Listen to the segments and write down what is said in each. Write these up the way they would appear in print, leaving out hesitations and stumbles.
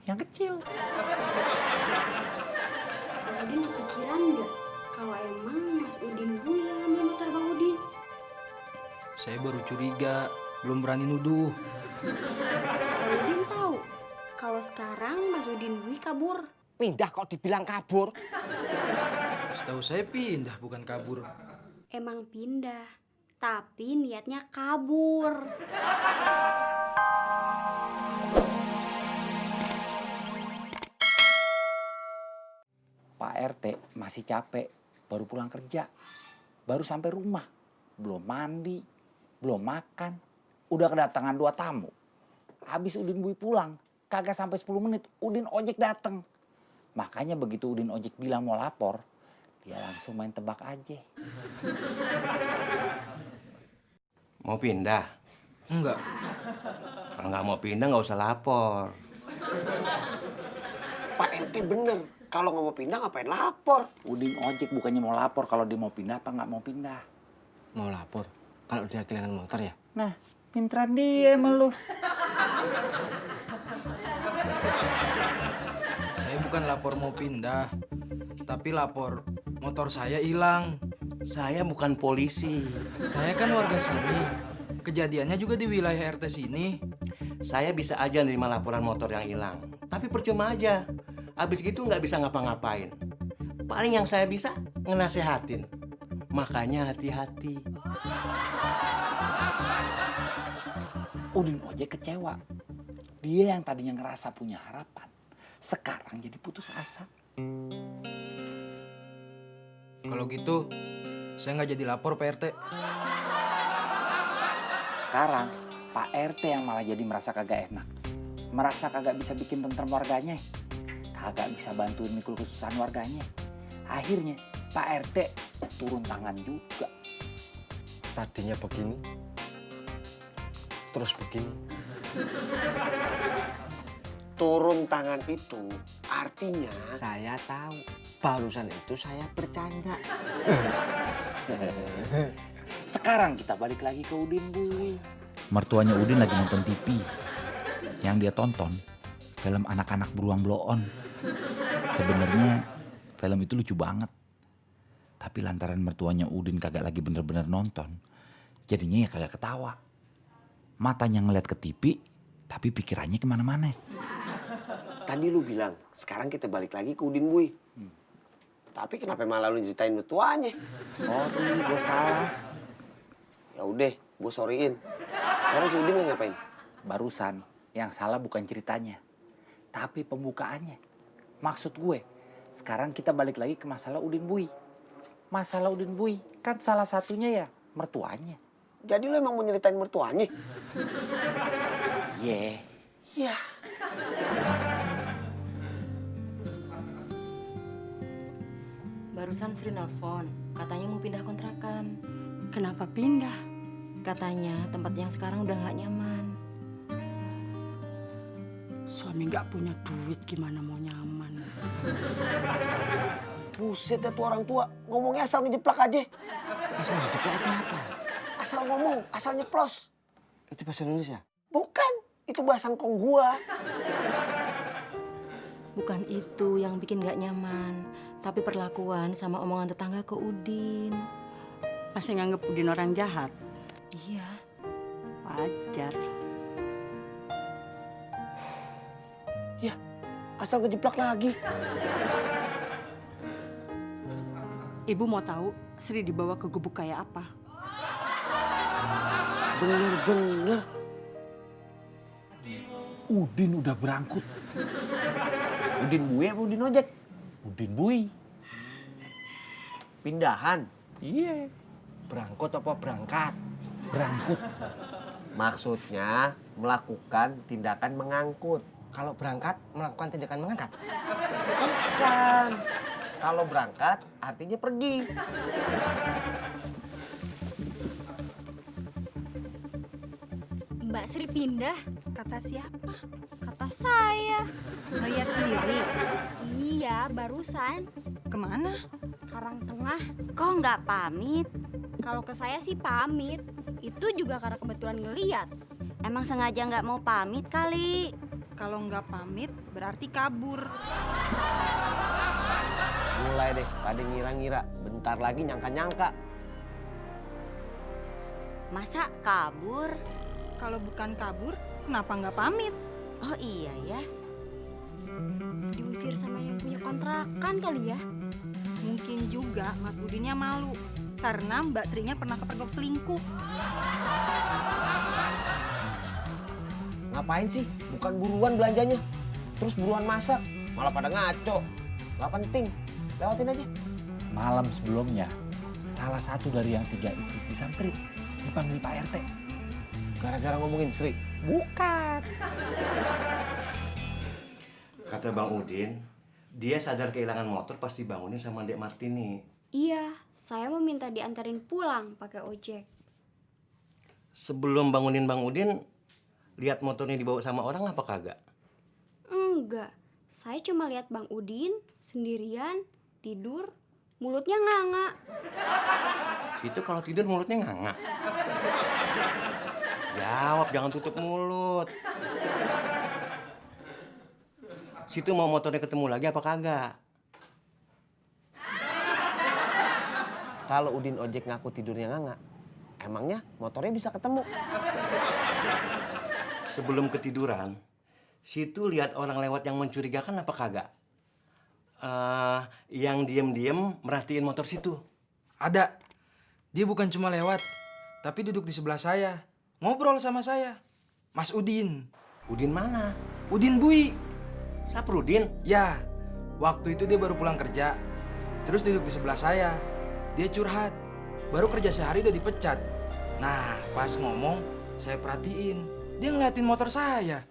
yang kecil. Bang Udin kepikiran nggak kalau emang Mas Udin Bui yang ambil motor Bang Udin? Saya baru curiga, belum berani nuduh. Bang Udin tahu kalau sekarang Mas Udin Bui kabur. Pindah kok dibilang kabur? Setahu saya pindah, bukan kabur. Emang pindah, tapi niatnya kabur. Pak RT masih capek, baru pulang kerja. Baru sampai rumah, belum mandi, belum makan. Udah kedatangan 2 tamu. Habis Udin Bui pulang, kagak sampai 10 menit, Udin ojek dateng. Makanya begitu Udin ojek bilang mau lapor, dia langsung main tebak aja. Mau pindah? Enggak. Kalau nggak mau pindah nggak usah lapor. Pak RT bener. Kalau nggak mau pindah ngapain lapor? Udin ojek bukannya mau lapor kalau dia mau pindah apa nggak mau pindah. Mau lapor kalau dia kehilangan motor ya? Nah, pinteran dia emang lu. Saya bukan lapor mau pindah, tapi lapor motor saya hilang. Saya bukan polisi. Saya kan warga sini. Kejadiannya juga di wilayah RT sini. Saya bisa aja nerima laporan motor yang hilang. Tapi percuma aja. Habis gitu nggak bisa ngapa-ngapain. Paling yang saya bisa ngenasehatin. Makanya hati-hati. Udin ojek kecewa. Dia yang tadinya ngerasa punya harapan, sekarang jadi putus asa. Kalau gitu, saya nggak jadi lapor Pak RT. Sekarang Pak RT yang malah jadi merasa kagak enak. Merasa kagak bisa bikin tentrem warganya. Kagak bisa bantuin mikul kesusahan warganya. Akhirnya Pak RT turun tangan juga. Tadinya begini, terus begini. Turun tangan itu artinya Saya tahu, barusan itu saya bercanda. Sekarang kita balik lagi ke Udin Bui. Mertuanya Udin lagi nonton TV. Yang dia tonton film anak-anak beruang blow on. Sebenarnya film itu lucu banget. Tapi lantaran mertuanya Udin kagak lagi bener-bener nonton, jadinya ya kagak ketawa. Matanya ngeliat ke TV, tapi pikirannya kemana-mana. tadi lu bilang sekarang kita balik lagi ke Udin Bui. Tapi kenapa malah lu ceritain mertuanya? Sorry, gue salah. Ya udah, gue sorryin. Sekarang si Udin lagi ngapain? Barusan, yang salah bukan ceritanya, tapi pembukaannya. Maksud gue, sekarang kita balik lagi ke masalah Udin Bui. Masalah Udin Bui, kan salah satunya ya mertuanya. Jadi lu emang mau nyeritain mertuanya? Iya. Ya. Barusan Sri nelfon, katanya mau pindah kontrakan. Kenapa pindah? Katanya tempat yang sekarang udah gak nyaman. Suami nggak punya duit, gimana mau nyaman? Buset ya tuh orang tua. Ngomongnya asal ngejeplak aja. Asal ngejeplak itu apa? Asal ngomong, asal nyeplos. Itu bahasa Indonesia? Bukan, itu bahasan kong gua. Bukan itu yang bikin gak nyaman, tapi perlakuan sama omongan tetangga ke Udin. Masih nganggep Udin orang jahat? Iya. Wajar. Ya, asal ngejeplak lagi. Ibu mau tahu Sri dibawa ke gubuk kayak apa? Bener-bener. Udin udah berangkut. Udin Bui apa Udin ojek? Udin Bui. Pindahan. Iya. Berangkut apa berangkat? Berangkut. Maksudnya melakukan tindakan mengangkut. Kalau berangkat, melakukan tindakan mengangkat. Bukan. Kalau berangkat artinya pergi. Mbak Sri pindah? Kata siapa? Kata saya. Lihat sendiri. Iya, barusan. Kemana? Karang Tengah. Kok nggak pamit? Kalau ke saya sih pamit. Itu juga karena kebetulan ngeliat. Emang sengaja nggak mau pamit kali? Kalau nggak pamit berarti kabur. Mulai deh, pada ngira-ngira. Bentar lagi nyangka-nyangka. Masa kabur? Kalau bukan kabur, kenapa nggak pamit? Oh iya ya. Diusir sama yang punya kontrakan kali ya. Mungkin juga Mas Udinnya malu karena Mbak Srinya pernah kepergok selingkuh. Ngapain sih? Bukan buruan belanjanya. Terus buruan masak. Malah pada ngaco. Gak penting. Lewatin aja. Malam sebelumnya, salah satu dari yang 3 itu disamperin, dipanggil Pak RT. Gara-gara ngomongin Sri. Bukan. Kata Bang Udin, dia sadar kehilangan motor pasti bangunin sama Dek Martini. Iya, saya mau minta diantarin pulang pakai ojek. Sebelum bangunin Bang Udin, lihat motornya dibawa sama orang apa kagak? Enggak, saya cuma lihat Bang Udin sendirian, tidur, mulutnya nganga. Situ kalau tidur mulutnya nganga. Jawab, jangan tutup mulut. Situ mau motornya ketemu lagi apa kagak? Kalau Udin ojek ngaku tidurnya nganga, emangnya motornya bisa ketemu? Sebelum ketiduran, situ lihat orang lewat yang mencurigakan apa kagak? Yang diem-diem merhatiin motor situ. Ada. Dia bukan cuma lewat, tapi duduk di sebelah saya. Ngobrol sama saya. Mas Udin. Udin mana? Udin Bui. Saprudin? Ya, waktu itu dia baru pulang kerja. Terus duduk di sebelah saya. Dia curhat. Baru kerja sehari udah dipecat. Nah, pas ngomong, saya perhatiin. Dia ngeliatin motor saya.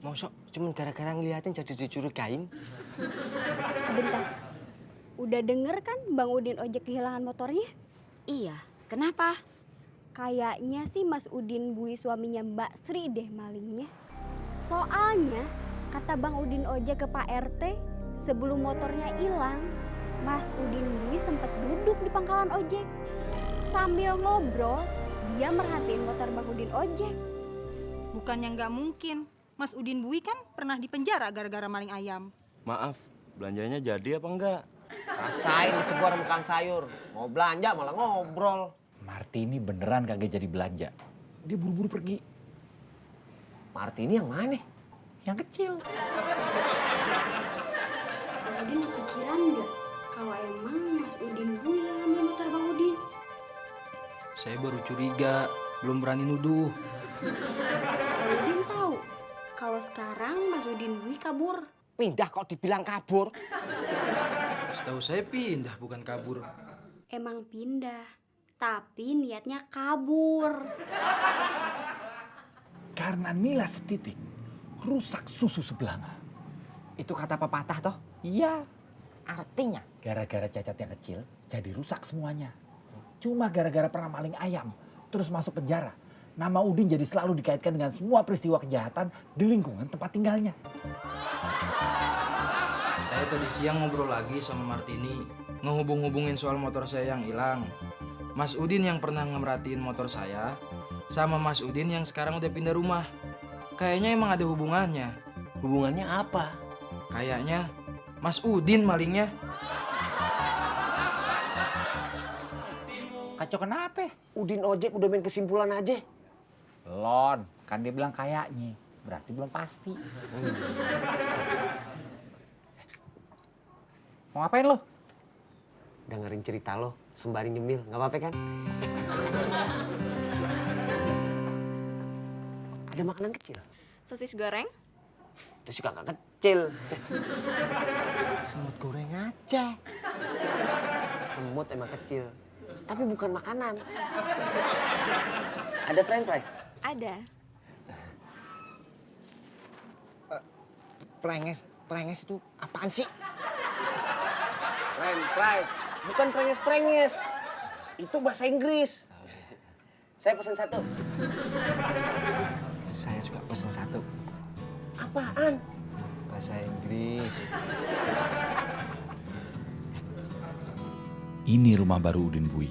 Mosok cuma gara-gara ngeliatin jadi dicurigain? Sebentar, udah denger kan Bang Udin ojek kehilangan motornya? Iya, kenapa? Kayaknya sih Mas Udin Bui suaminya Mbak Sri deh malingnya. Soalnya kata Bang Udin ojek ke Pak RT, sebelum motornya hilang, Mas Udin Bui sempat duduk di pangkalan ojek. Sambil ngobrol, dia merhatiin motor Bang Udin ojek. Bukannya nggak mungkin. Mas Udin Bui kan pernah dipenjara gara-gara maling ayam. Maaf, belanjanya jadi apa enggak? Rasain ditegur sama Kang Sayur. Mau belanja malah ngobrol. Martini beneran kagak jadi belanja. Dia buru-buru pergi. Martini yang mana? Yang kecil. Bang Udin kepikiran nggak kalau emang Mas Udin Bui yang ngambil motor Bang Udin? Saya baru curiga, belum berani nuduh. Bang Udin tahu kalau sekarang Mas Udin Bui kabur. Pindah kok dibilang kabur? Setahu saya pindah, bukan kabur. Emang pindah, tapi niatnya kabur. Karena nila setitik, rusak susu sebelanga. Itu kata pepatah toh? Iya. Artinya? Gara-gara Cacat yang kecil, jadi rusak semuanya. Cuma gara-gara pernah maling ayam, terus masuk penjara. Nama Udin jadi selalu dikaitkan dengan semua peristiwa kejahatan di lingkungan tempat tinggalnya. Saya tadi siang ngobrol lagi sama Martini, ngehubung-hubungin soal motor saya yang hilang. Mas Udin yang pernah ngemerhatiin motor saya, sama Mas Udin yang sekarang udah pindah rumah. Kayaknya emang ada hubungannya. Hubungannya apa? Kayaknya Mas Udin malingnya. Kacau kenapa? Udin ojek udah main kesimpulan aja. Lon, kan dia bilang kayaknya. Berarti belum pasti. Mau ngapain lo? Dengerin cerita lo sembari nyemil, nggak apa-apa kan? Ada makanan kecil. Sosis goreng? Itu sih kakak kecil. Semut goreng aja. Semut emang kecil, tapi bukan makanan. Ada french fries? Ada. Prenges itu apaan sih? French fries, bukan prenges-prenges. Itu bahasa Inggris. Saya pesan satu. Saya juga pesen satu. Apaan? Bahasa Inggris. Ini rumah baru Udin Bui.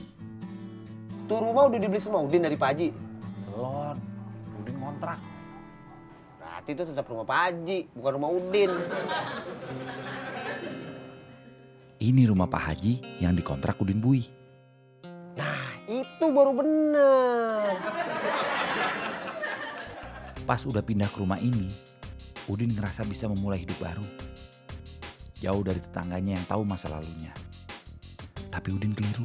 Tuh rumah udah dibeli sama Udin dari Pak Haji. Belum. Udin ngontrak. Berarti itu tetap rumah Pak Haji, bukan rumah Udin. Ini rumah Pak Haji yang dikontrak Udin Bui. Nah, itu baru bener. Pas udah pindah ke rumah ini, Udin ngerasa bisa memulai hidup baru. Jauh dari tetangganya yang tahu masa lalunya. Tapi Udin keliru.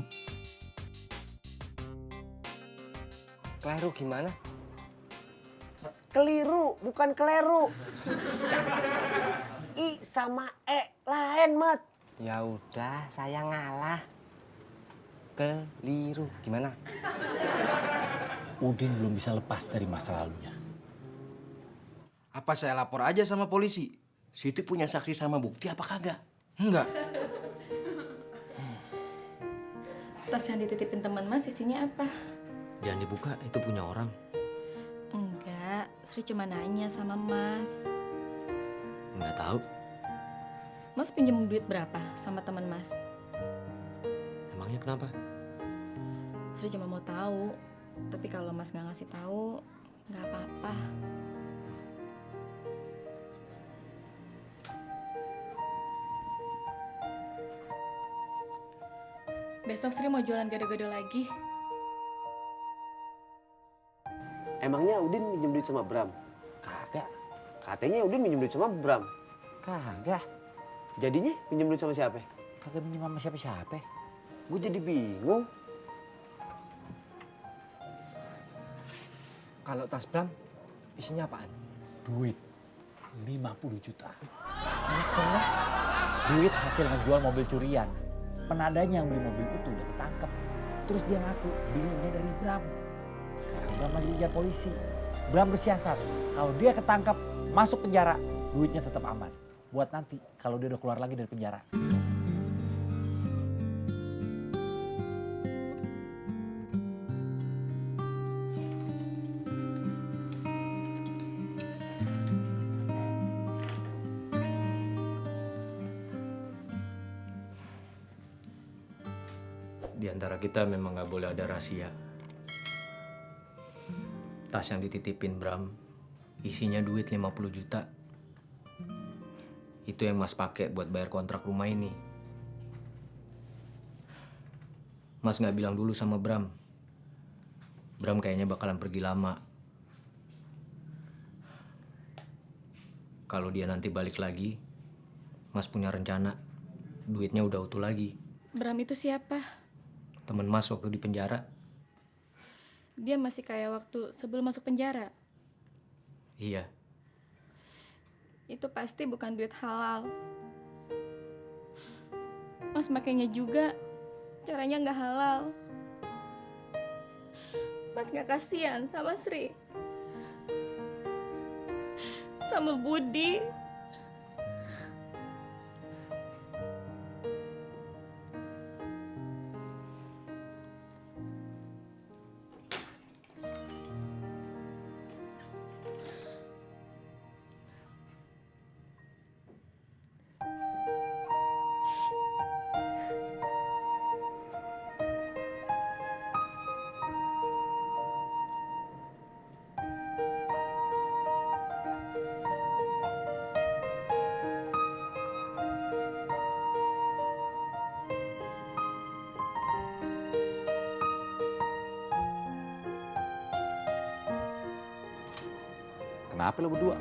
Keliru gimana? Keliru, bukan keleru. I sama E lain, Mat. Ya udah, saya ngalah. Keliru gimana? Udin belum bisa lepas dari masa lalunya. Apa saya lapor aja sama polisi? Situ punya saksi sama bukti apa kagak? Enggak. Tas yang dititipin teman Mas isinya apa? Jangan dibuka, itu punya orang. Enggak, Sri cuma nanya sama Mas. Nggak tahu. Mas pinjam duit berapa sama teman Mas? Emangnya kenapa? Sri cuma mau tahu. Tapi kalau Mas nggak ngasih tahu, nggak apa-apa. Besok Sri mau jualan gado-gado lagi. Emangnya Udin minjem duit sama Bram? Kagak. Katanya Udin minjem duit sama Bram. Kagak. Jadinya minjem duit sama siapa? Kagak minjem sama siapa-siapa. Gue jadi bingung. Kalau tas Bram, isinya apaan? Duit 50 juta. Duit hasil ngejual mobil curian. Penadanya yang beli mobil itu udah ketangkep. Terus dia ngaku belinya dari Bram. Sekarang Bram lagi dikejar polisi. Bram bersiasat, kalau dia ketangkep masuk penjara, duitnya tetap aman. Buat nanti kalau dia udah keluar lagi dari penjara. Di antara kita memang nggak boleh ada rahasia. Tas yang dititipin Bram, isinya duit 50 juta. Itu yang Mas pakai buat bayar kontrak rumah ini. Mas nggak bilang dulu sama Bram. Bram kayaknya bakalan pergi lama. Kalau dia nanti balik lagi, Mas punya rencana. Duitnya udah utuh lagi. Bram itu siapa? Temen Mas waktu di penjara. Dia masih kayak waktu sebelum masuk penjara. Iya. Itu pasti bukan duit halal. Mas makainya juga caranya nggak halal. Mas nggak kasihan sama Sri, sama Budi. Kenapa lo berdua?